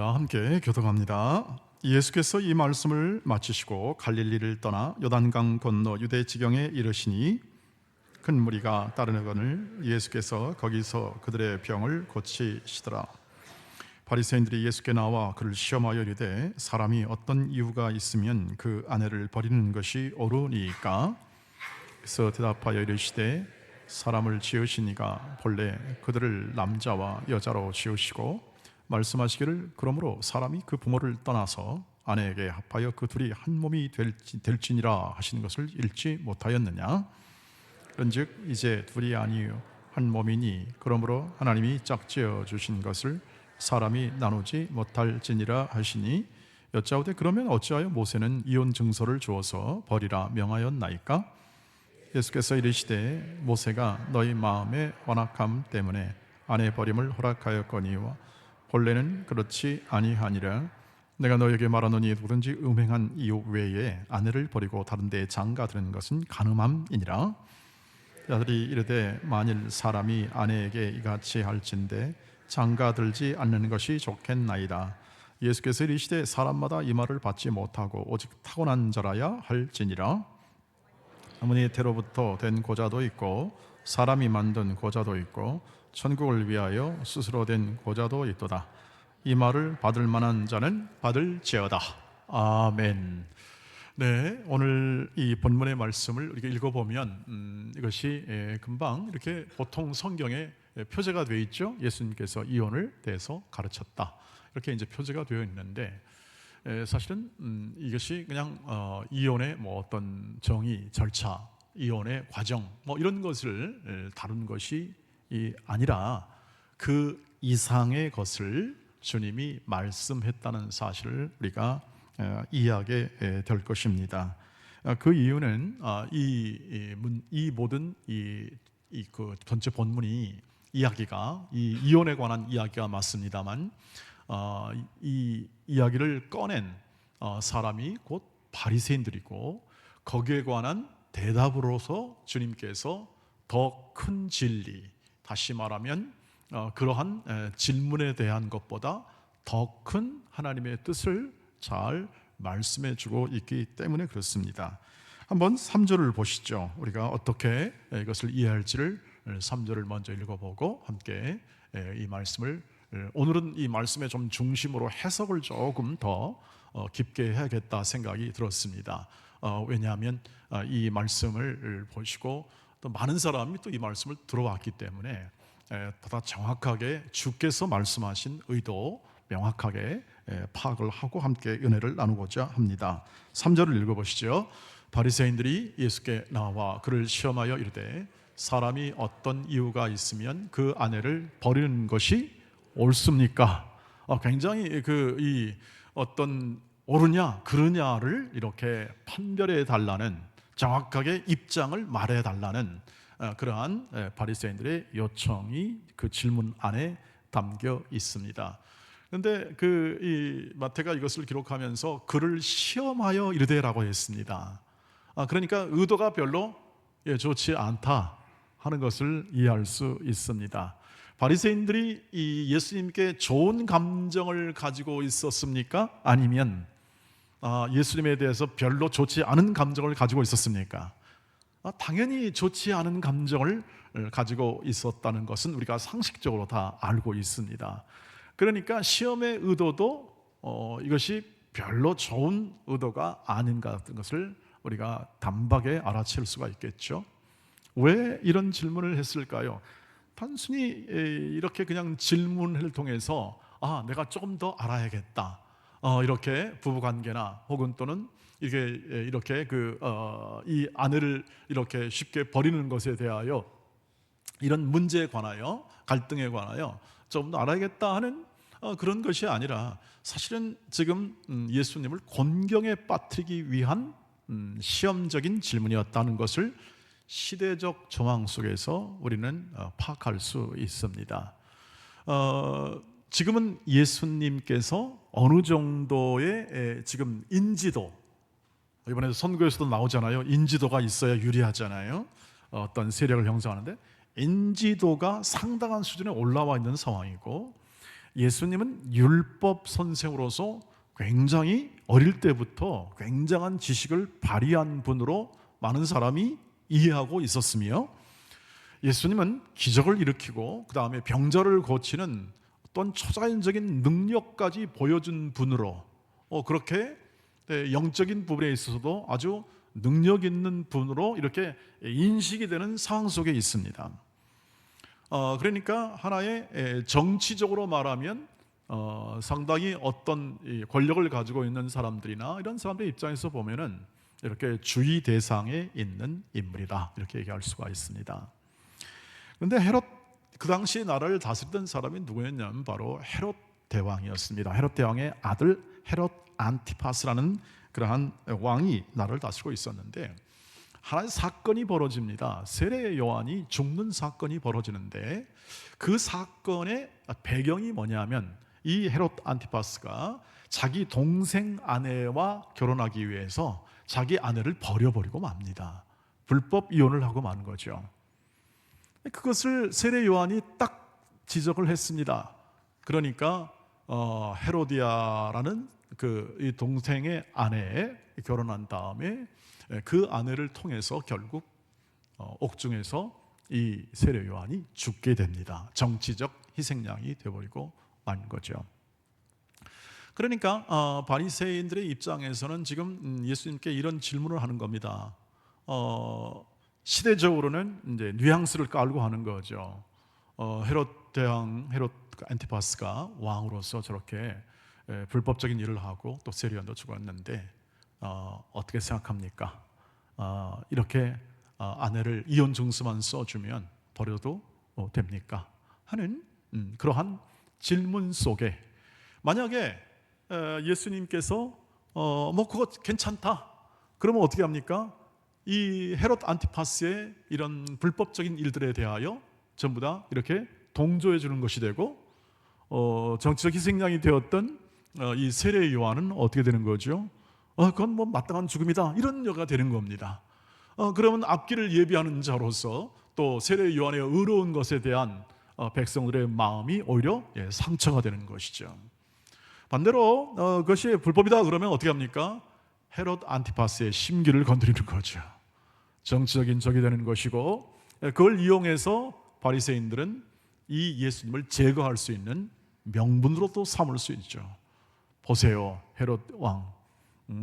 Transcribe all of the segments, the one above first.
함께 교독합니다. 예수께서 이 말씀을 마치시고 갈릴리를 떠나 요단강 건너 유대 지경에 이르시니 큰 무리가 따르거늘 예수께서 거기서 그들의 병을 고치시더라. 바리새인들이 예수께 나와 그를 시험하여 이르되 사람이 어떤 이유가 있으면 그 아내를 버리는 것이 옳으니까? 그래서 대답하여 이르시되 사람을 지으시니가 본래 그들을 남자와 여자로 지으시고 말씀하시기를 그러므로 사람이 그 부모를 떠나서 아내에게 합하여 그 둘이 한 몸이 될지니라 하시는 것을 읽지 못하였느냐? 그런즉 이제 둘이 아니요 한 몸이니 그러므로 하나님이 짝지어 주신 것을 사람이 나누지 못할지니라 하시니 여짜오되 그러면 어찌하여 모세는 이혼 증서를 주어서 버리라 명하였나이까? 예수께서 이르시되 모세가 너희 마음의 완악함 때문에 아내 버림을 허락하였거니와 본래는 그렇지 아니하니라. 내가 너에게 말하노니 누구든지 음행한 이유 외에 아내를 버리고 다른 데에 장가드는 것은 간음함이니라. 자들이 이르되 만일 사람이 아내에게 이같이 할진대 장가들지 않는 것이 좋겠나이다. 예수께서 이르시되 사람마다 이 말을 받지 못하고 오직 타고난 자라야 할지니라. 어머니 태로부터 된 고자도 있고 사람이 만든 고자도 있고 천국을 위하여 스스로 된 고자도 있도다. 이 말을 받을 만한 자는 받을지어다. 아멘. 네, 오늘 이 본문의 말씀을 우리가 읽어보면 이것이 금방 이렇게 보통 성경에 표제가 되어 있죠. 예수님께서 이혼을 대해서 가르쳤다. 이렇게 이제 표제가 되어 있는데 사실은 이것이 그냥 이혼의 뭐 어떤 정의, 절차, 이혼의 과정 뭐 이런 것을 다룬 것이 아니라 그 이상의 것을 주님이 말씀했다는 사실을 우리가 이해하게 될 것입니다. 그 이유는 이 모든 그 전체 본문이 이야기가 이 이혼에 관한 이야기가 맞습니다만 이 이야기를 꺼낸 사람이 곧 바리새인들이고 거기에 관한 대답으로서 주님께서 더 큰 진리, 다시 말하면 그러한 질문에 대한 것보다 더 큰 하나님의 뜻을 잘 말씀해 주고 있기 때문에 그렇습니다. 한번 3절을 보시죠. 우리가 어떻게 이것을 이해할지를 3절을 먼저 읽어보고 함께 이 말씀을 오늘은 이 말씀의 좀 중심으로 해석을 조금 더 깊게 해야겠다 생각이 들었습니다. 왜냐하면 이 말씀을 보시고 또 많은 사람이 또 이 말씀을 들어왔기 때문에 보다 정확하게 주께서 말씀하신 의도 명확하게 파악을 하고 함께 은혜를 나누고자 합니다. 3절을 읽어보시죠. 바리새인들이 예수께 나와 그를 시험하여 이르되 사람이 어떤 이유가 있으면 그 아내를 버리는 것이 옳습니까? 굉장히 이 어떤 옳으냐 그르냐를 이렇게 판별해 달라는, 정확하게 입장을 말해 달라는 그러한 바리새인들의 요청이 그 질문 안에 담겨 있습니다. 그런데 이 마태가 이것을 기록하면서 그를 시험하여 이르되라고 했습니다. 그러니까 의도가 별로 좋지 않다 하는 것을 이해할 수 있습니다. 바리새인들이 이 예수님께 좋은 감정을 가지고 있었습니까? 아니면 예수님에 대해서 별로 좋지 않은 감정을 가지고 있었습니까? 당연히 좋지 않은 감정을 가지고 있었다는 것은 우리가 상식적으로 다 알고 있습니다. 그러니까 시험의 의도도 이것이 별로 좋은 의도가 아닌 것 같은 것을 우리가 단박에 알아챌 수가 있겠죠. 왜 이런 질문을 했을까요? 단순히 이렇게 그냥 질문을 통해서 내가 조금 더 알아야겠다, 이렇게 부부관계나 혹은 또는 이렇게 이 아내를 이렇게 쉽게 버리는 것에 대하여 이런 문제에 관하여, 갈등에 관하여 좀 더 알아야겠다 하는 그런 것이 아니라 사실은 지금 예수님을 곤경에 빠뜨리기 위한 시험적인 질문이었다는 것을 시대적 정황 속에서 우리는 파악할 수 있습니다. 지금은 예수님께서 어느 정도의 지금 인지도, 이번에 선거에서도 나오잖아요. 인지도가 있어야 유리하잖아요. 어떤 세력을 형성하는데 인지도가 상당한 수준에 올라와 있는 상황이고, 예수님은 율법 선생으로서 굉장히 어릴 때부터 굉장한 지식을 발휘한 분으로 많은 사람이 이해하고 있었으며, 예수님은 기적을 일으키고 그 다음에 병자를 고치는 어떤 초자연적인 능력까지 보여준 분으로 그렇게 영적인 부분에 있어서도 아주 능력 있는 분으로 이렇게 인식이 되는 상황 속에 있습니다. 그러니까 하나의 정치적으로 말하면 상당히 어떤 권력을 가지고 있는 사람들이나 이런 사람들의 입장에서 보면은 이렇게 주의 대상에 있는 인물이다, 이렇게 얘기할 수가 있습니다. 그런데 헤롯, 그 당시 나라를 다스리던 사람이 누구였냐면 바로 헤롯 대왕이었습니다. 헤롯 대왕의 아들 헤롯 안티파스라는 그러한 왕이 나라를 다스리고 있었는데, 하나의 사건이 벌어집니다. 세례 요한이 죽는 사건이 벌어지는데, 그 사건의 배경이 뭐냐면 이 헤롯 안티파스가 자기 동생 아내와 결혼하기 위해서 자기 아내를 버려버리고 맙니다. 불법 이혼을 하고 만 거죠. 그것을 세례 요한이 딱 지적을 했습니다. 그러니까 헤로디아라는 이 동생의 아내에 결혼한 다음에 그 아내를 통해서 결국 옥중에서 이 세례 요한이 죽게 됩니다. 정치적 희생양이 되어버리고 만 거죠. 그러니까 바리새인들의 입장에서는 지금 예수님께 이런 질문을 하는 겁니다. 시대적으로는 이제 뉘앙스를 깔고 하는 거죠. 헤롯 대왕, 헤롯 안티파스가 왕으로서 저렇게 불법적인 일을 하고 또 세례 요한도 죽었는데 어떻게 생각합니까? 이렇게 아내를 이혼 증서만 써주면 버려도 됩니까? 하는 그러한 질문 속에, 만약에 예수님께서 뭐 그거 괜찮다 그러면 어떻게 합니까? 이 헤롯 안티파스의 이런 불법적인 일들에 대하여 전부 다 이렇게 동조해 주는 것이 되고, 정치적 희생양이 되었던 이 세례 요한은 어떻게 되는 거죠? 그건 뭐 마땅한 죽음이다, 이런 여가 되는 겁니다. 그러면 앞길을 예비하는 자로서 또 세례 요한의 의로운 것에 대한 백성들의 마음이 오히려 상처가 되는 것이죠. 반대로 그것이 불법이다 그러면 어떻게 합니까? 헤롯 안티파스의 심기를 건드리는 거죠. 정치적인 적이 되는 것이고, 그걸 이용해서 바리새인들은 이 예수님을 제거할 수 있는 명분으로 또 삼을 수 있죠. 보세요, 헤롯 왕,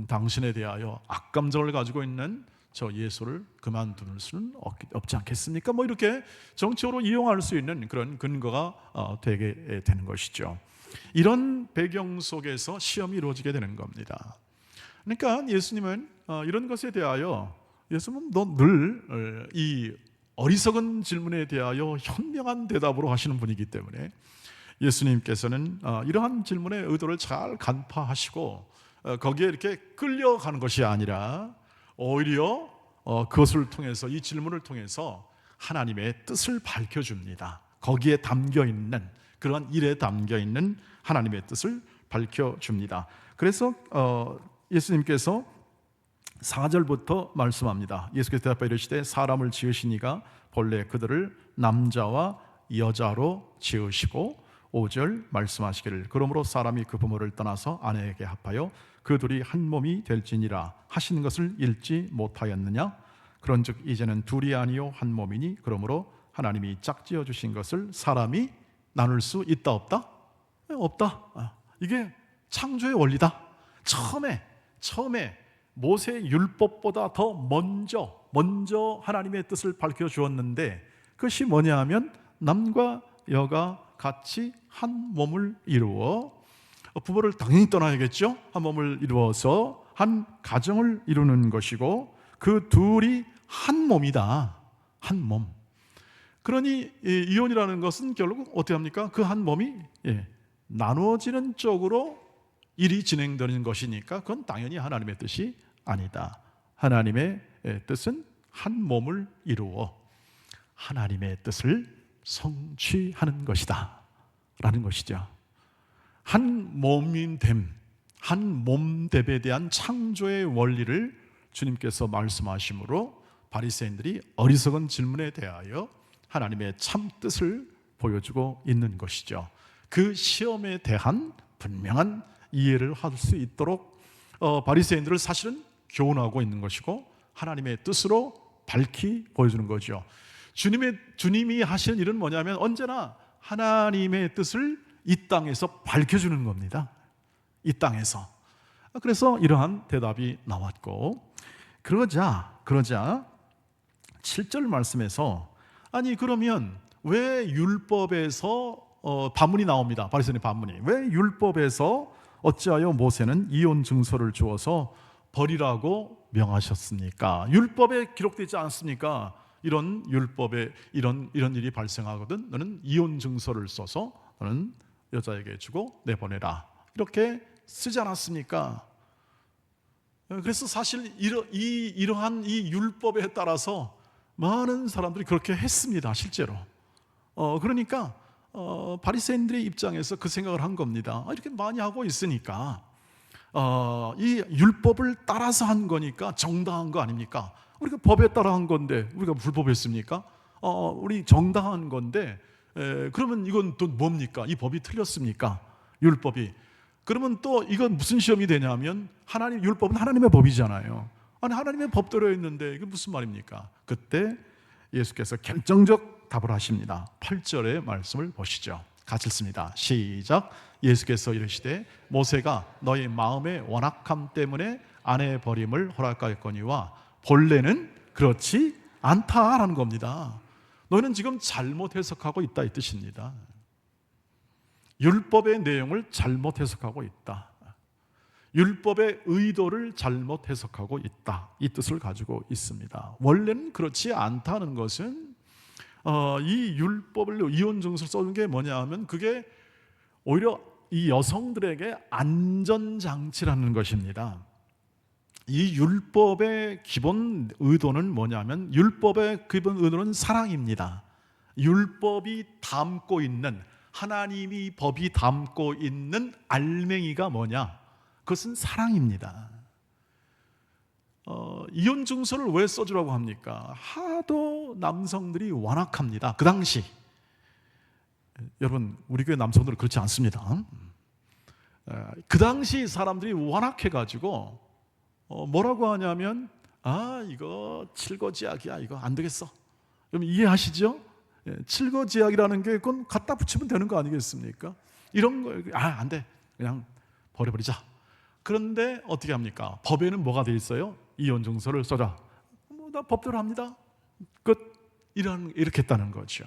당신에 대하여 악감정을 가지고 있는 저 예수를 그만둘 수는 없지 않겠습니까? 뭐 이렇게 정치적으로 이용할 수 있는 그런 근거가 되게 되는 것이죠. 이런 배경 속에서 시험이 이루어지게 되는 겁니다. 그러니까 예수님은 이런 것에 대하여, 예수님은 늘 이 어리석은 질문에 대하여 현명한 대답으로 하시는 분이기 때문에 예수님께서는 이러한 질문의 의도를 잘 간파하시고 거기에 이렇게 끌려가는 것이 아니라 오히려 그것을 통해서, 이 질문을 통해서 하나님의 뜻을 밝혀줍니다. 거기에 담겨있는, 그러한 일에 담겨있는 하나님의 뜻을 밝혀줍니다. 그래서 예수님께서 4절부터 말씀합니다. 예수께서 대답하여 이르시되 사람을 지으시니가 본래 그들을 남자와 여자로 지으시고, 5절 말씀하시기를 그러므로 사람이 그 부모를 떠나서 아내에게 합하여 그 둘이 한 몸이 될지니라 하신 것을 읽지 못하였느냐? 그런즉 이제는 둘이 아니요 한 몸이니 그러므로 하나님이 짝지어 주신 것을 사람이 나눌 수 있다 없다? 없다. 이게 창조의 원리다. 처음에 모세 율법보다 더 먼저 하나님의 뜻을 밝혀 주었는데, 그것이 뭐냐 하면 남과 여가 같이 한 몸을 이루어, 부모를 당연히 떠나야겠죠. 한 몸을 이루어서 한 가정을 이루는 것이고, 그 둘이 한 몸이다. 한 몸. 그러니 이혼이라는 것은 결국 어떻게 합니까? 그 한 몸이 나누어지는 쪽으로 일이 진행되는 것이니까 그건 당연히 하나님의 뜻이 아니다. 하나님의 뜻은 한 몸을 이루어 하나님의 뜻을 성취하는 것이다 라는 것이죠. 한 몸됨, 한 몸됨에 대한 창조의 원리를 주님께서 말씀하심으로 바리새인들이 어리석은 질문에 대하여 하나님의 참 뜻을 보여주고 있는 것이죠. 그 시험에 대한 분명한 이해를 할 수 있도록 바리새인들을 사실은 교훈하고 있는 것이고 하나님의 뜻으로 밝히 보여주는 거죠. 주님이 하시는 일은 뭐냐면 언제나 하나님의 뜻을 이 땅에서 밝혀주는 겁니다. 이 땅에서. 그래서 이러한 대답이 나왔고, 그러자 7절 말씀에서 아니 그러면 왜 율법에서 반문이 나옵니다. 바리새인의 반문이. 왜 율법에서 어찌하여 모세는 이혼 증서를 주어서 버리라고 명하셨습니까? 율법에 기록되지 않습니까? 이런 율법에 이런 일이 발생하거든 너는 이혼 증서를 써서 너는 여자에게 주고 내보내라, 이렇게 쓰지 않았습니까? 그래서 사실 이러한 이 율법에 따라서 많은 사람들이 그렇게 했습니다. 실제로. 그러니까 바리새인들의 입장에서 그 생각을 한 겁니다. 이렇게 많이 하고 있으니까 이 율법을 따라서 한 거니까 정당한 거 아닙니까? 우리가 법에 따라 한 건데 우리가 불법했습니까? 우리 정당한 건데 그러면 이건 또 뭡니까? 이 법이 틀렸습니까? 율법이. 그러면 또 이건 무슨 시험이 되냐면 율법은 하나님의 법이잖아요. 아니 하나님의 법대로 했는데 이게 무슨 말입니까? 그때 예수께서 결정적 답을 하십니다. 8절의 말씀을 보시죠. 같이 읽습니다. 시작. 예수께서 이르시되 모세가 너희 마음의 완악함 때문에 아내 버림을 허락하였거니와 본래는 그렇지 않다라는 겁니다. 너희는 지금 잘못 해석하고 있다 이 뜻입니다. 율법의 내용을 잘못 해석하고 있다. 율법의 의도를 잘못 해석하고 있다, 이 뜻을 가지고 있습니다. 원래는 그렇지 않다는 것은 이 율법을 이혼 증서를 써준 게 뭐냐 하면 그게 오히려 이 여성들에게 안전장치라는 것입니다. 이 율법의 기본 의도는 뭐냐면 율법의 기본 의도는 사랑입니다. 율법이 담고 있는, 하나님이 법이 담고 있는 알맹이가 뭐냐? 그것은 사랑입니다. 이혼 증서를 왜 써주라고 합니까? 하도 남성들이 완악합니다. 그 당시 여러분 우리 교회 남성들은 그렇지 않습니다. 그 당시 사람들이 완악해가지고 뭐라고 하냐면 이거 칠거지약이야, 이거 안 되겠어. 여러분 이해하시죠? 칠거지약이라는 게 그건 갖다 붙이면 되는 거 아니겠습니까? 이런 거 안 돼, 그냥 버려버리자. 그런데 어떻게 합니까? 법에는 뭐가 돼 있어요? 이혼 증서를 써라. 나 법대로 합니다. 끝. 이렇게 했다는 거죠.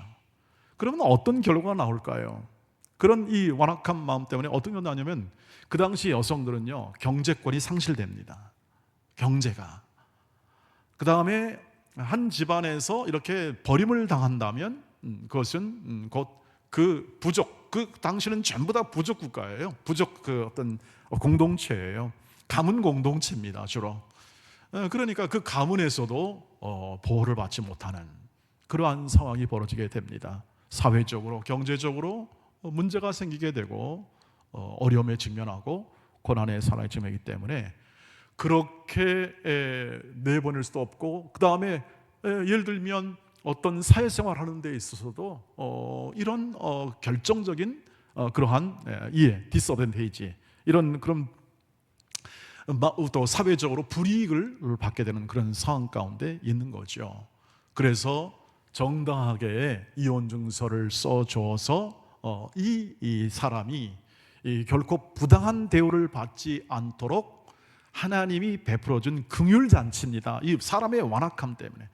그러면 어떤 결과가 나올까요? 그런 이 완악한 마음 때문에 어떤 결과가 나냐면 그 당시 여성들은요 경제권이 상실됩니다. 경제가. 그 다음에 한 집안에서 이렇게 버림을 당한다면 그것은 곧 그 부족, 그 당시는 전부 다 부족 국가예요. 부족 그 어떤 공동체예요. 가문 공동체입니다, 주로. 그러니까 그 가문에서도 보호를 받지 못하는 그러한 상황이 벌어지게 됩니다. 사회적으로, 경제적으로 문제가 생기게 되고 어려움에 직면하고 고난의 사랑에 직면하기 때문에 그렇게 내보낼 수도 없고, 그 다음에 예를 들면 어떤 사회생활 하는 데 있어서도 이런 결정적인 그러한 디스어드밴티지, 이런 그런 또 사회적으로 불이익을 받게 되는 그런 상황 가운데 있는 거죠. 그래서 정당하게 이혼 증서를 써줘서 이 사람이 결코 부당한 대우를 받지 않도록 하나님이 베풀어준 긍휼 잔치입니다. 이 사람의 완악함 때문에.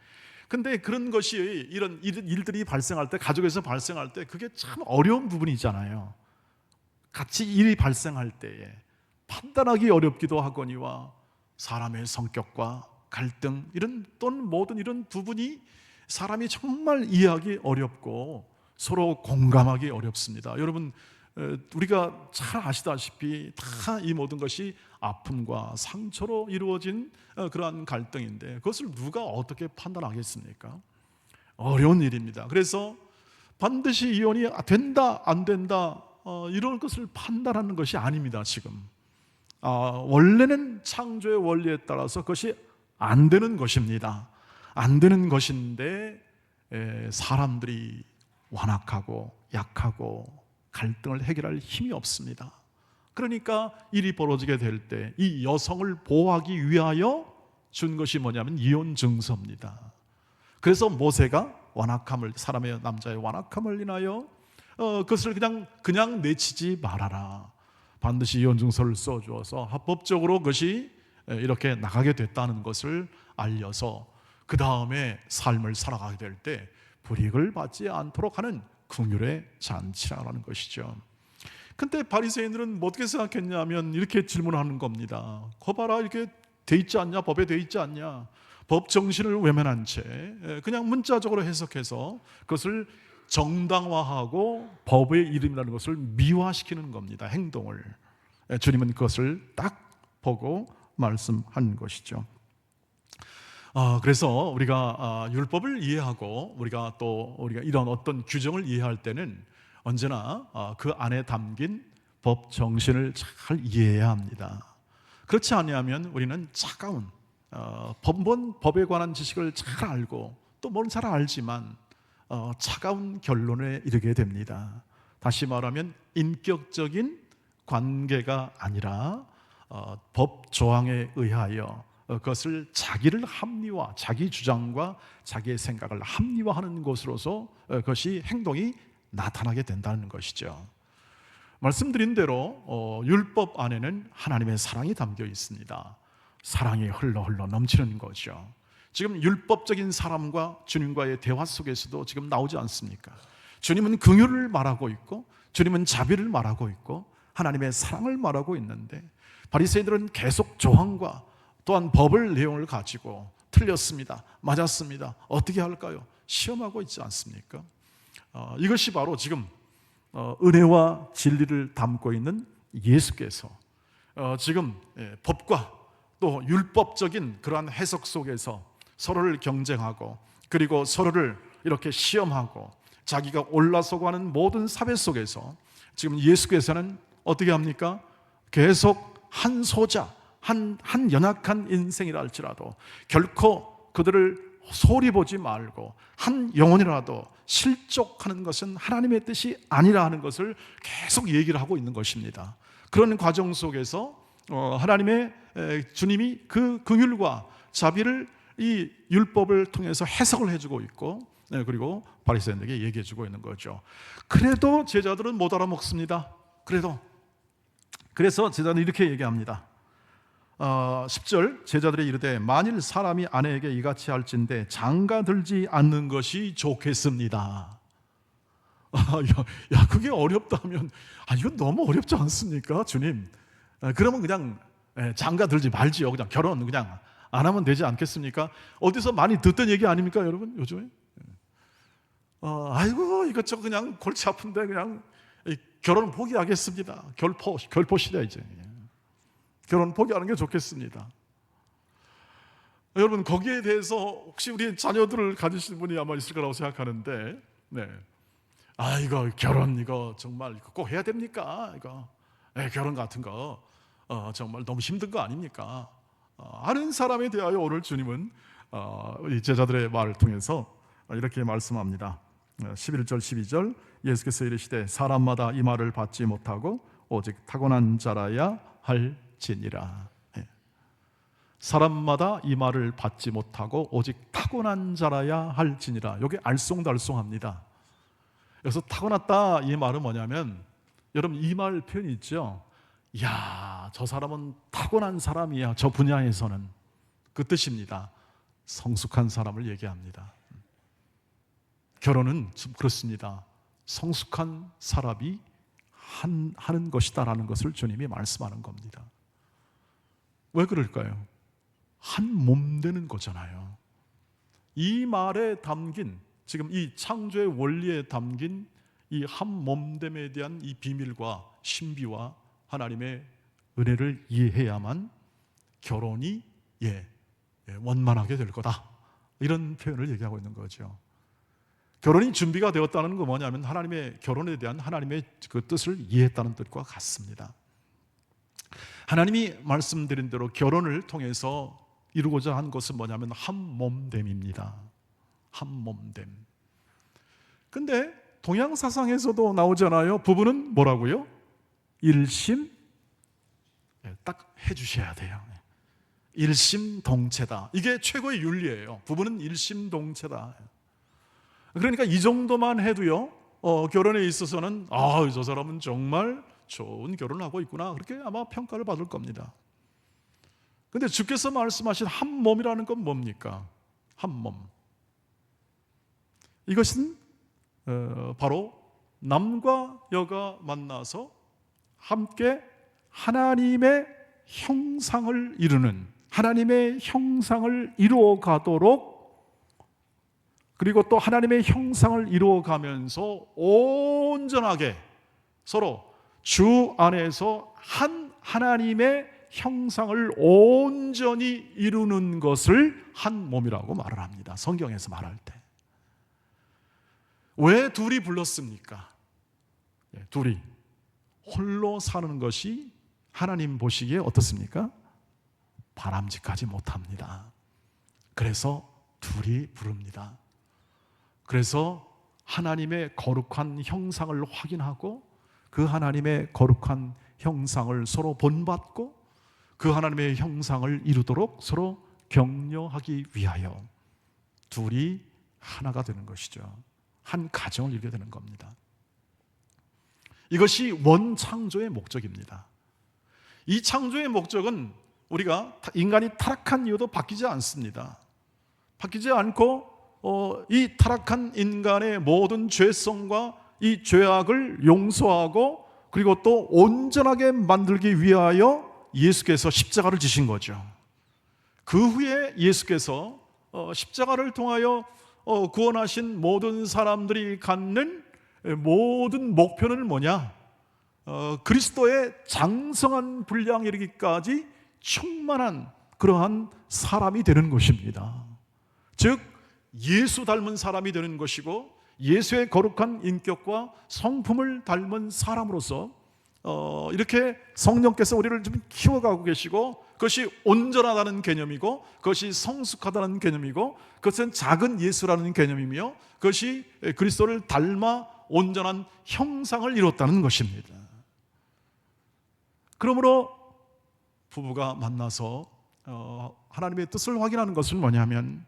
근데 그런 것이 이런 일들이 발생할 때, 가족에서 발생할 때 그게 참 어려운 부분이잖아요. 같이 일이 발생할 때에 판단하기 어렵기도 하거니와 사람의 성격과 갈등, 이런 또는 모든 이런 부분이 사람이 정말 이해하기 어렵고 서로 공감하기 어렵습니다. 여러분 우리가 잘 아시다시피 다 이 모든 것이 아픔과 상처로 이루어진 그러한 갈등인데 그것을 누가 어떻게 판단하겠습니까? 어려운 일입니다. 그래서 반드시 이혼이 된다 안 된다 이런 것을 판단하는 것이 아닙니다. 지금 원래는 창조의 원리에 따라서 그것이 안 되는 것입니다. 안 되는 것인데 사람들이 완악하고 약하고 갈등을 해결할 힘이 없습니다. 그러니까 일이 벌어지게 될 때 이 여성을 보호하기 위하여 준 것이 뭐냐면 이혼 증서입니다. 그래서 모세가 완악함을, 사람의 남자의 완악함을 인하여 그것을 그냥 내치지 말아라. 반드시 이혼 증서를 써주어서 합법적으로 그것이 이렇게 나가게 됐다는 것을 알려서 그 다음에 삶을 살아가게 될 때 불이익을 받지 않도록 하는 긍휼의 잔치라는 것이죠. 근데 바리새인들은 어떻게 생각했냐면 이렇게 질문하는 겁니다. 거 봐라, 이렇게 돼 있지 않냐? 법에 돼 있지 않냐? 법 정신을 외면한 채 그냥 문자적으로 해석해서 그것을 정당화하고 법의 이름이라는 것을 미화시키는 겁니다. 행동을. 주님은 그것을 딱 보고 말씀한 것이죠. 그래서 우리가 율법을 이해하고 우리가 이런 어떤 규정을 이해할 때는 언제나 그 안에 담긴 법 정신을 잘 이해해야 합니다. 그렇지 않으면 우리는 차가운 법에 관한 지식을 잘 알고 또 뭘 잘 알지만 차가운 결론에 이르게 됩니다. 다시 말하면 인격적인 관계가 아니라 법 조항에 의하여 그것을 자기를 합리화, 자기 주장과 자기의 생각을 합리화하는 것으로서 그것이 행동이 나타나게 된다는 것이죠. 말씀드린 대로 율법 안에는 하나님의 사랑이 담겨 있습니다. 사랑이 흘러 넘치는 거죠. 지금 율법적인 사람과 주님과의 대화 속에서도 지금 나오지 않습니까? 주님은 긍휼을 말하고 있고 주님은 자비를 말하고 있고 하나님의 사랑을 말하고 있는데 바리새인들은 계속 조항과 또한 법을 내용을 가지고 틀렸습니다, 맞았습니다, 어떻게 할까요? 시험하고 있지 않습니까? 이것이 바로 지금 은혜와 진리를 담고 있는 예수께서 지금 법과 또 율법적인 그러한 해석 속에서 서로를 경쟁하고 그리고 서로를 이렇게 시험하고 자기가 올라서고 하는 모든 사회 속에서 지금 예수께서는 어떻게 합니까? 계속 한 소자, 한 연약한 인생이라 할지라도 결코 그들을 소리 보지 말고 한 영혼이라도 실족하는 것은 하나님의 뜻이 아니라 하는 것을 계속 얘기를 하고 있는 것입니다. 그런 과정 속에서 하나님의 주님이 그 긍휼과 자비를 이 율법을 통해서 해석을 해주고 있고 그리고 바리새인들에게 얘기해주고 있는 거죠. 그래도 제자들은 못 알아먹습니다. 그래서 제자들은 이렇게 얘기합니다. 10절 제자들이 이르되 만일 사람이 아내에게 이같이 할진대 장가들지 않는 것이 좋겠습니다. 야, 그게 어렵다면 이건 너무 어렵지 않습니까, 주님? 그러면 그냥 장가들지 말지요. 그냥 결혼 그냥 안 하면 되지 않겠습니까? 어디서 많이 듣던 얘기 아닙니까, 여러분? 요즘에 아이고 이것저것 그냥 골치 아픈데 그냥 결혼 포기하겠습니다. 결포 시대 이제. 결혼 포기하는 게 좋겠습니다. 여러분 거기에 대해서 혹시 우리 자녀들을 가지신 분이 아마 있을 거라고 생각하는데 이거 결혼 이거 정말 꼭 해야 됩니까? 이거 결혼 같은 거 정말 너무 힘든 거 아닙니까? 아는 사람에 대하여 오늘 주님은 이 제자들의 말을 통해서 이렇게 말씀합니다. 11절 12절 예수께서 이르시되 사람마다 이 말을 받지 못하고 오직 타고난 자라야 할지니라. 사람마다 이 말을 받지 못하고 오직 타고난 자라야 할지니라. 여기 알쏭달쏭합니다. 여기서 타고났다 이 말은 뭐냐면 여러분 이 말 표현이 있죠. 야, 저 사람은 타고난 사람이야, 저 분야에서는. 그 뜻입니다. 성숙한 사람을 얘기합니다. 결혼은 좀 그렇습니다. 성숙한 사람이 하는 것이다라는 것을 주님이 말씀하는 겁니다. 왜 그럴까요? 한 몸 되는 거잖아요. 이 말에 담긴 지금 이 창조의 원리에 담긴 이 한 몸됨에 대한 이 비밀과 신비와 하나님의 은혜를 이해해야만 결혼이 원만하게 될 거다, 이런 표현을 얘기하고 있는 거죠. 결혼이 준비가 되었다는 건 뭐냐면 하나님의 결혼에 대한 하나님의 그 뜻을 이해했다는 뜻과 같습니다. 하나님이 말씀드린 대로 결혼을 통해서 이루고자 한 것은 뭐냐면 한 몸됨입니다. 한 몸됨. 근데 동양 사상에서도 나오잖아요. 부부는 뭐라고요? 일심, 딱 해주셔야 돼요. 일심동체다. 이게 최고의 윤리예요. 부부는 일심동체다. 그러니까 이 정도만 해도요, 결혼에 있어서는 저 사람은 정말 좋은 결혼을 하고 있구나, 그렇게 아마 평가를 받을 겁니다. 근데 주께서 말씀하신 한 몸이라는 건 뭡니까? 한 몸. 이것은 바로 남과 여가 만나서 함께 하나님의 형상을 이루는, 하나님의 형상을 이루어 가도록, 그리고 또 하나님의 형상을 이루어 가면서 온전하게 서로 주 안에서 한 하나님의 형상을 온전히 이루는 것을 한 몸이라고 말을 합니다. 성경에서 말할 때. 왜 둘이 불렀습니까? 둘이 홀로 사는 것이 하나님 보시기에 어떻습니까? 바람직하지 못합니다. 그래서 둘이 부릅니다. 그래서 하나님의 거룩한 형상을 확인하고 그 하나님의 거룩한 형상을 서로 본받고 그 하나님의 형상을 이루도록 서로 격려하기 위하여 둘이 하나가 되는 것이죠. 한 가정을 이루게 되는 겁니다. 이것이 원창조의 목적입니다. 이 창조의 목적은 우리가 인간이 타락한 이유도 바뀌지 않습니다. 바뀌지 않고 이 타락한 인간의 모든 죄성과 이 죄악을 용서하고 그리고 또 온전하게 만들기 위하여 예수께서 십자가를 지신 거죠. 그 후에 예수께서 십자가를 통하여 구원하신 모든 사람들이 갖는 모든 목표는 뭐냐? 그리스도의 장성한 분량에 이르기까지 충만한 그러한 사람이 되는 것입니다. 즉 예수 닮은 사람이 되는 것이고 예수의 거룩한 인격과 성품을 닮은 사람으로서 이렇게 성령께서 우리를 좀 키워가고 계시고, 그것이 온전하다는 개념이고 그것이 성숙하다는 개념이고 그것은 작은 예수라는 개념이며 그것이 그리스도를 닮아 온전한 형상을 이뤘다는 것입니다. 그러므로 부부가 만나서 하나님의 뜻을 확인하는 것은 뭐냐면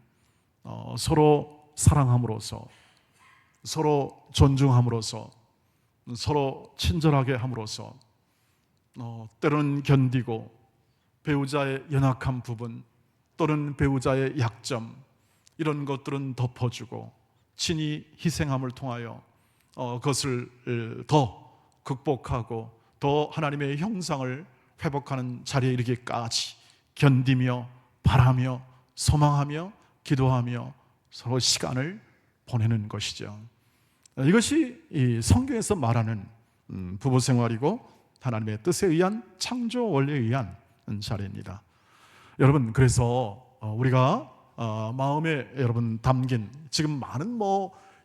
서로 사랑함으로써, 서로 존중함으로써, 서로 친절하게 함으로써 때로는 견디고 배우자의 연약한 부분 또는 배우자의 약점 이런 것들은 덮어주고 친히 희생함을 통하여 그것을 더 극복하고 더 하나님의 형상을 회복하는 자리에 이르기까지 견디며 바라며 소망하며 기도하며 서로 시간을 보내는 것이죠. 이것이 이 성경에서 말하는 부부 생활이고 하나님의 뜻에 의한 창조 원리에 의한 자리입니다. 여러분, 그래서 우리가 마음에 여러분 담긴 지금 많은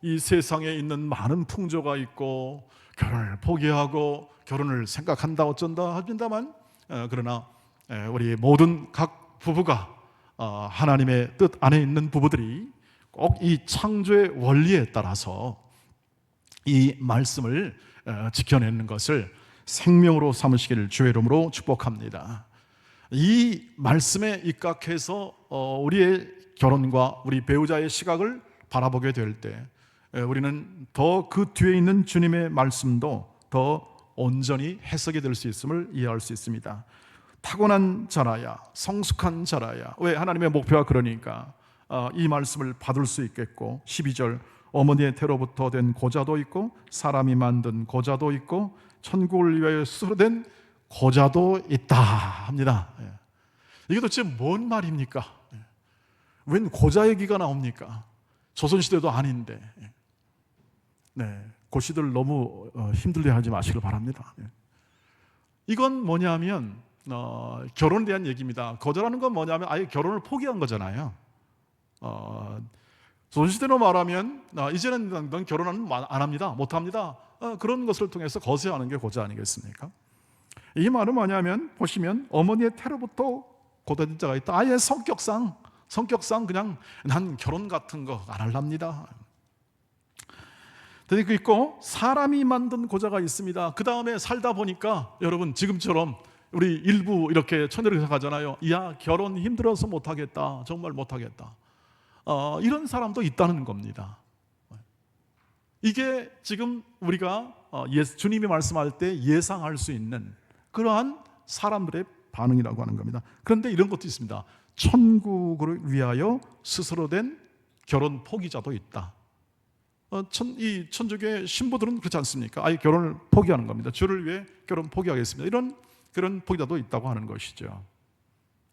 이 세상에 있는 많은 풍조가 있고 결혼을 포기하고 결혼을 생각한다 어쩐다 합니다만, 그러나 우리 모든 각 부부가 하나님의 뜻 안에 있는 부부들이 꼭 이 창조의 원리에 따라서 이 말씀을 지켜내는 것을 생명으로 삼으시기를 주의 이름으로 축복합니다. 이 말씀에 입각해서 우리의 결혼과 우리 배우자의 시각을 바라보게 될 때 우리는 더 그 뒤에 있는 주님의 말씀도 더 온전히 해석이 될 수 있음을 이해할 수 있습니다. 타고난 자라야, 성숙한 자라야. 왜? 하나님의 목표가 그러니까 이 말씀을 받을 수 있겠고, 12절 어머니의 태로부터 된 고자도 있고 사람이 만든 고자도 있고 천국을 위하여 스스로 된 고자도 있다 합니다. 이게 도대체 뭔 말입니까? 웬 고자 얘기가 나옵니까? 조선시대도 아닌데. 고시들 너무 힘들게 하지 마시길 바랍니다. 이건 뭐냐면 결혼에 대한 얘기입니다. 고자라는 건 뭐냐면 아예 결혼을 포기한 거잖아요. 조선시대로 말하면 이제는 넌 결혼은 안 합니다, 못 합니다, 그런 것을 통해서 거세하는 게 고자 아니겠습니까? 이 말은 뭐냐면 보시면 어머니의 태로부터 고대된 자가 있다. 아예 성격상 그냥 난 결혼 같은 거 안 할랍니다. 그 있고 사람이 만든 고자가 있습니다. 그 다음에 살다 보니까 여러분 지금처럼 우리 일부 이렇게 천일을 생각하잖아요. 야, 결혼 힘들어서 못하겠다, 정말 못하겠다, 이런 사람도 있다는 겁니다. 이게 지금 우리가 주님이 말씀할 때 예상할 수 있는 그러한 사람들의 반응이라고 하는 겁니다. 그런데 이런 것도 있습니다. 천국을 위하여 스스로 된 결혼 포기자도 있다. 이 천주교의 신부들은 그렇지 않습니까? 아예 결혼을 포기하는 겁니다. 주를 위해 결혼 포기하겠습니다, 이런 그런 포기자도 있다고 하는 것이죠.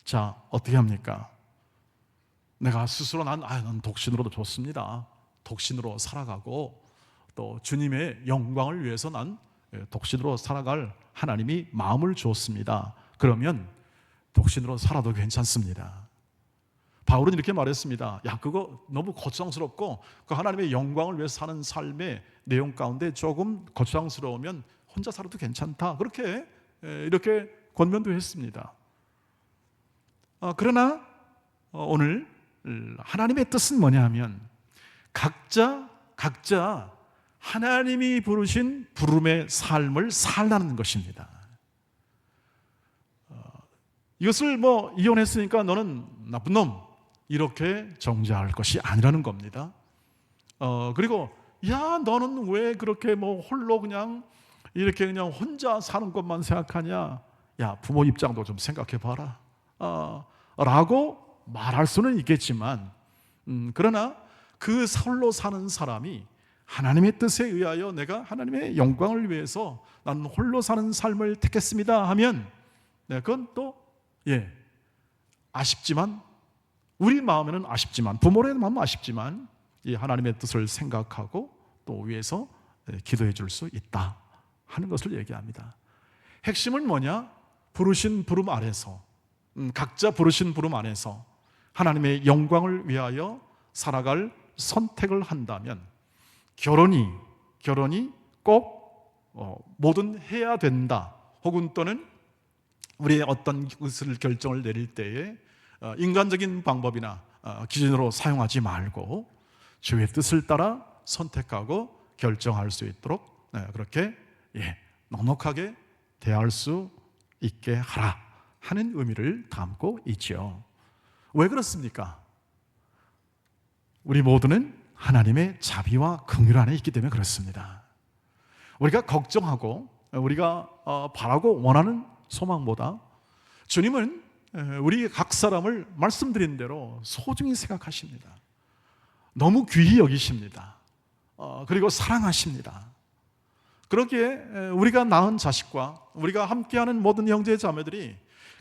자, 어떻게 합니까? 내가 스스로 난 독신으로도 좋습니다, 독신으로 살아가고 또 주님의 영광을 위해서 난 독신으로 살아갈 하나님이 마음을 주었습니다. 그러면 독신으로 살아도 괜찮습니다. 바울은 이렇게 말했습니다. 야, 그거 너무 거추장스럽고 그 하나님의 영광을 위해서 사는 삶의 내용 가운데 조금 거추장스러우면 혼자 살아도 괜찮다, 그렇게 이렇게 권면도 했습니다. 그러나 오늘 하나님의 뜻은 뭐냐 하면 각자 하나님이 부르신 부름의 삶을 살라는 것입니다. 이것을 이혼했으니까 너는 나쁜 놈, 이렇게 정죄할 것이 아니라는 겁니다. 그리고 야, 너는 왜 그렇게 홀로 그냥 이렇게 그냥 혼자 사는 것만 생각하냐, 야, 부모 입장도 좀 생각해 봐라, 라고 말할 수는 있겠지만, 그러나 그 홀로 사는 사람이 하나님의 뜻에 의하여 내가 하나님의 영광을 위해서 나는 홀로 사는 삶을 택했습니다 하면 그건 또 아쉽지만, 우리 마음에는 아쉽지만, 부모의 마음은 아쉽지만 이 하나님의 뜻을 생각하고 또 위해서 기도해 줄 수 있다 하는 것을 얘기합니다. 핵심은 뭐냐? 부르신 부름 아래서, 각자 부르신 부름 안에서 하나님의 영광을 위하여 살아갈 선택을 한다면 결혼이 꼭 뭐든 해야 된다, 혹은 또는 우리의 어떤 것을 결정을 내릴 때에 인간적인 방법이나 기준으로 사용하지 말고 주의 뜻을 따라 선택하고 결정할 수 있도록 그렇게 넉넉하게 대할 수 있게 하라 하는 의미를 담고 있죠. 왜 그렇습니까? 우리 모두는 하나님의 자비와 긍휼 안에 있기 때문에 그렇습니다. 우리가 걱정하고 우리가 바라고 원하는 소망보다 주님은 우리 각 사람을 말씀드린 대로 소중히 생각하십니다. 너무 귀히 여기십니다. 그리고 사랑하십니다. 그러기에 우리가 낳은 자식과 우리가 함께하는 모든 형제 자매들이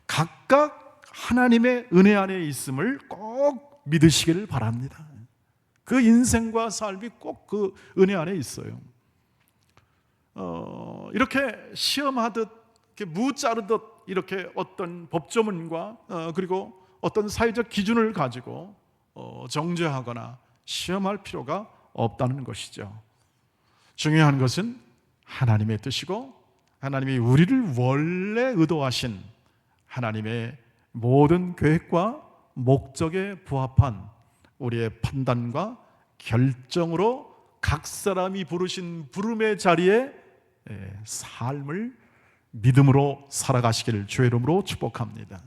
각각 하나님의 은혜 안에 있음을 꼭 믿으시기를 바랍니다. 그 인생과 삶이 꼭 그 은혜 안에 있어요. 이렇게 시험하듯, 이렇게 무 자르듯 이렇게 어떤 법조문과 그리고 어떤 사회적 기준을 가지고 정죄하거나 시험할 필요가 없다는 것이죠. 중요한 것은 하나님의 뜻이고 하나님이 우리를 원래 의도하신 하나님의 모든 계획과 목적에 부합한 우리의 판단과 결정으로 각 사람이 부르신 부름의 자리에 삶을 믿음으로 살아가시기를 주의 이름으로 축복합니다.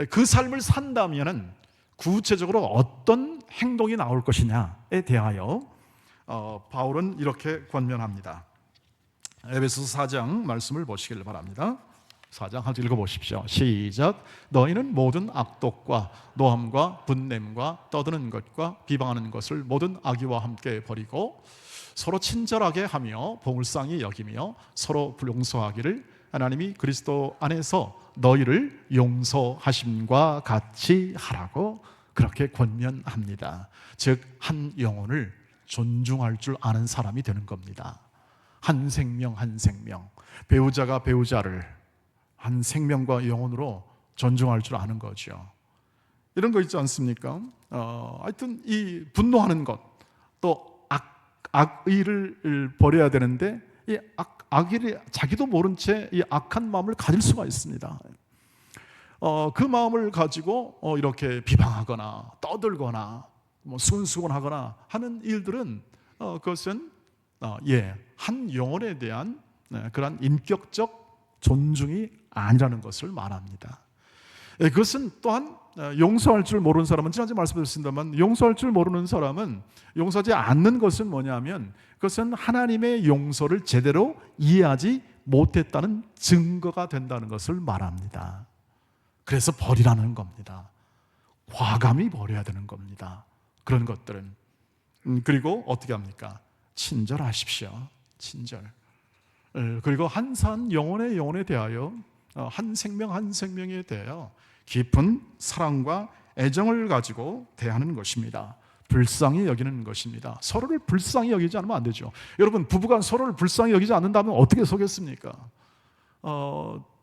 그 삶을 산다면 구체적으로 어떤 행동이 나올 것이냐에 대하여 바울은 이렇게 권면합니다. 에베소서 4장 말씀을 보시기를 바랍니다. 4장 한 번 읽어보십시오. 시작. 너희는 모든 악독과 노함과 분냄과 떠드는 것과 비방하는 것을 모든 악의와 함께 버리고 서로 친절하게 하며 봉을상히 여기며 서로 용서하기를 하나님이 그리스도 안에서 너희를 용서하심과 같이 하라고 그렇게 권면합니다. 즉 한 영혼을 존중할 줄 아는 사람이 되는 겁니다. 한 생명 한 생명, 배우자가 배우자를 한 생명과 영혼으로 존중할 줄 아는 거죠. 이런 거 있지 않습니까? 하여튼 이 분노하는 것, 또 악의를 버려야 되는데 이 악의를 자기도 모른 채 이 악한 마음을 가질 수가 있습니다. 그 마음을 가지고 이렇게 비방하거나 떠들거나 수근수근하거나 하는 일들은 그것은 한 영혼에 대한 그러한 인격적 존중이 아니라는 것을 말합니다. 그것은 또한 용서할 줄 모르는 사람은, 지난주에 말씀드렸습니다만, 용서할 줄 모르는 사람은 용서하지 않는 것은 뭐냐면, 그것은 하나님의 용서를 제대로 이해하지 못했다는 증거가 된다는 것을 말합니다. 그래서 버리라는 겁니다. 과감히 버려야 되는 겁니다. 그런 것들은. 그리고 어떻게 합니까? 친절하십시오. 친절. 그리고 한 산 영혼에 대하여, 한 생명 한 생명에 대하여 깊은 사랑과 애정을 가지고 대하는 것입니다. 불쌍히 여기는 것입니다. 서로를 불쌍히 여기지 않으면 안 되죠. 여러분, 부부간 서로를 불쌍히 여기지 않는다면 어떻게 속겠습니까?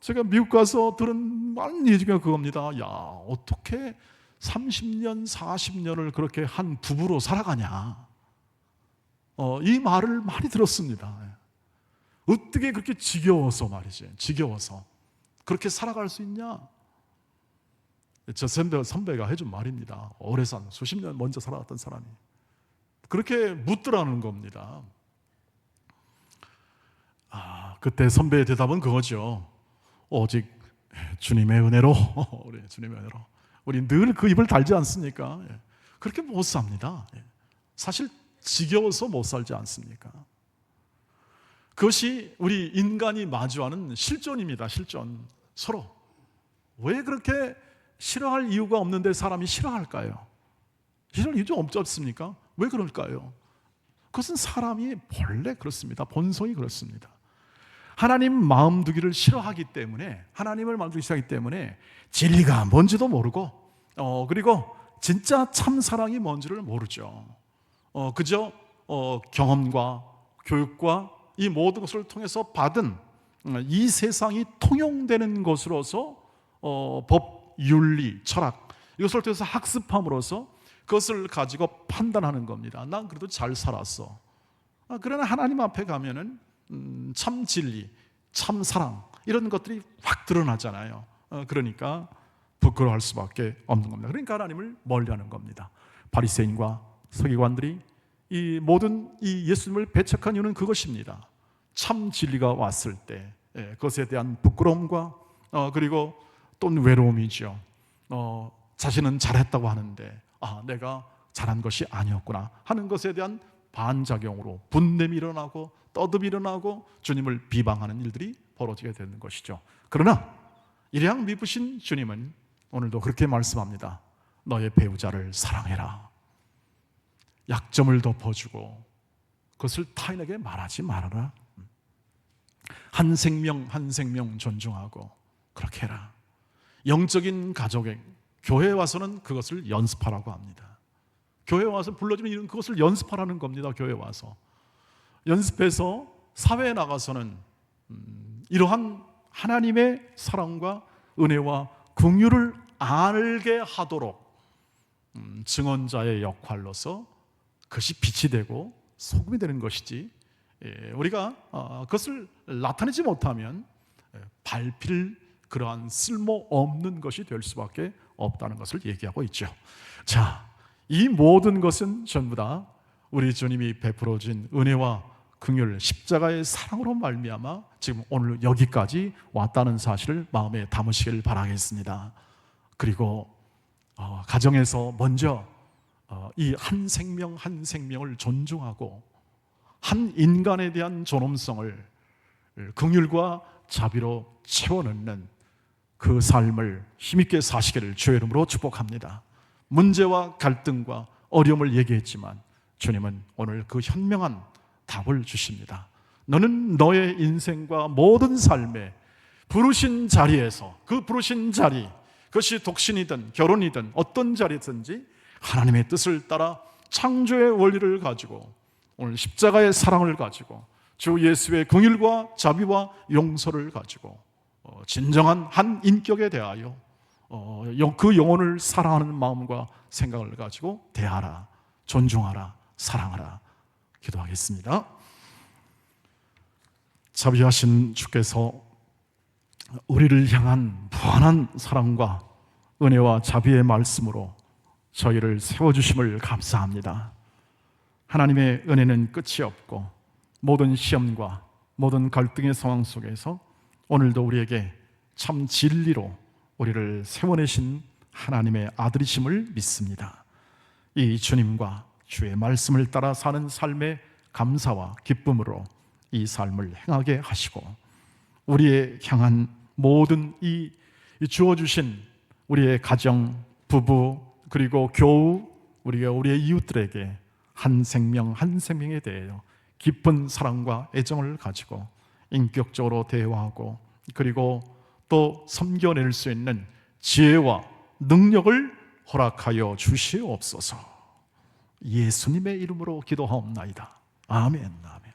제가 미국 가서 들은 많은 얘기 중에 그겁니다. 야, 어떻게 30년, 40년을 그렇게 한 부부로 살아가냐. 이 말을 많이 들었습니다. 어떻게 그렇게 지겨워서 말이지, 지겨워서 그렇게 살아갈 수 있냐? 저 선배가 해준 말입니다. 오래 산, 수십 년 먼저 살아갔던 사람이 그렇게 묻더라는 겁니다. 그때 선배의 대답은 그거죠. 오직 주님의 은혜로, 주님의 은혜로. 우리 늘 그 입을 달지 않습니까? 그렇게 못 삽니다. 사실 지겨워서 못 살지 않습니까? 그것이 우리 인간이 마주하는 실존입니다. 실존. 서로. 왜 그렇게 싫어할 이유가 없는데 사람이 싫어할까요? 싫어할 이유 좀 없지 않습니까? 왜 그럴까요? 그것은 사람이 본래 그렇습니다. 본성이 그렇습니다. 하나님 마음 두기를 싫어하기 때문에, 하나님을 마음 두기 싫어하기 때문에 진리가 뭔지도 모르고, 그리고 진짜 참 사랑이 뭔지를 모르죠. 그저 경험과 교육과 이 모든 것을 통해서 받은 이 세상이 통용되는 것으로서 법, 윤리, 철학, 이것을 통해서 학습함으로써 그것을 가지고 판단하는 겁니다. 난 그래도 잘 살았어. 그러나 하나님 앞에 가면은 참 진리, 참 사랑, 이런 것들이 확 드러나잖아요. 그러니까 부끄러워할 수밖에 없는 겁니다. 그러니까 하나님을 멀리하는 겁니다. 바리새인과 서기관들이 이 모든 이 예수님을 배척한 이유는 그것입니다. 참 진리가 왔을 때 그것에 대한 부끄러움과 그리고 또 외로움이죠. 자신은 잘했다고 하는데 내가 잘한 것이 아니었구나 하는 것에 대한 반작용으로 분냄이 일어나고 떠듬이 일어나고 주님을 비방하는 일들이 벌어지게 되는 것이죠. 그러나 일양 미쁘신 주님은 오늘도 그렇게 말씀합니다. 너의 배우자를 사랑해라. 약점을 덮어주고 그것을 타인에게 말하지 말아라. 한 생명 한 생명 존중하고 그렇게 해라. 영적인 가족에 교회에 와서는 그것을 연습하라고 합니다. 교회에 와서 불러주면 이런 그것을 연습하라는 겁니다. 교회에 와서 연습해서 사회에 나가서는 이러한 하나님의 사랑과 은혜와 긍휼을 알게 하도록 증언자의 역할로서 그것이 빛이 되고 소금이 되는 것이지, 우리가 그것을 나타내지 못하면 발필 그러한 쓸모없는 것이 될 수밖에 없다는 것을 얘기하고 있죠. 자, 이 모든 것은 전부 다 우리 주님이 베풀어 준 은혜와 긍휼, 십자가의 사랑으로 말미암아 지금 오늘 여기까지 왔다는 사실을 마음에 담으시길 바라겠습니다. 그리고 가정에서 먼저 이 한 생명 한 생명을 존중하고 한 인간에 대한 존엄성을 긍휼과 자비로 채워넣는 그 삶을 힘있게 사시기를 주의 이름으로 축복합니다. 문제와 갈등과 어려움을 얘기했지만 주님은 오늘 그 현명한 답을 주십니다. 너는 너의 인생과 모든 삶에 부르신 자리에서, 그 부르신 자리, 그것이 독신이든 결혼이든 어떤 자리든지 하나님의 뜻을 따라 창조의 원리를 가지고 오늘 십자가의 사랑을 가지고 주 예수의 긍휼과 자비와 용서를 가지고 진정한 한 인격에 대하여 그 영혼을 사랑하는 마음과 생각을 가지고 대하라, 존중하라, 사랑하라. 기도하겠습니다. 자비하신 주께서 우리를 향한 무한한 사랑과 은혜와 자비의 말씀으로 저희를 세워주심을 감사합니다. 하나님의 은혜는 끝이 없고 모든 시험과 모든 갈등의 상황 속에서 오늘도 우리에게 참 진리로 우리를 세워내신 하나님의 아들이심을 믿습니다. 이 주님과 주의 말씀을 따라 사는 삶의 감사와 기쁨으로 이 삶을 행하게 하시고, 우리의 향한 모든 이 주어주신 우리의 가정, 부부, 그리고 교우, 우리의 이웃들에게 한 생명 한 생명에 대하여 깊은 사랑과 애정을 가지고 인격적으로 대화하고, 그리고 또 섬겨낼 수 있는 지혜와 능력을 허락하여 주시옵소서. 예수님의 이름으로 기도하옵나이다. 아멘. 아멘.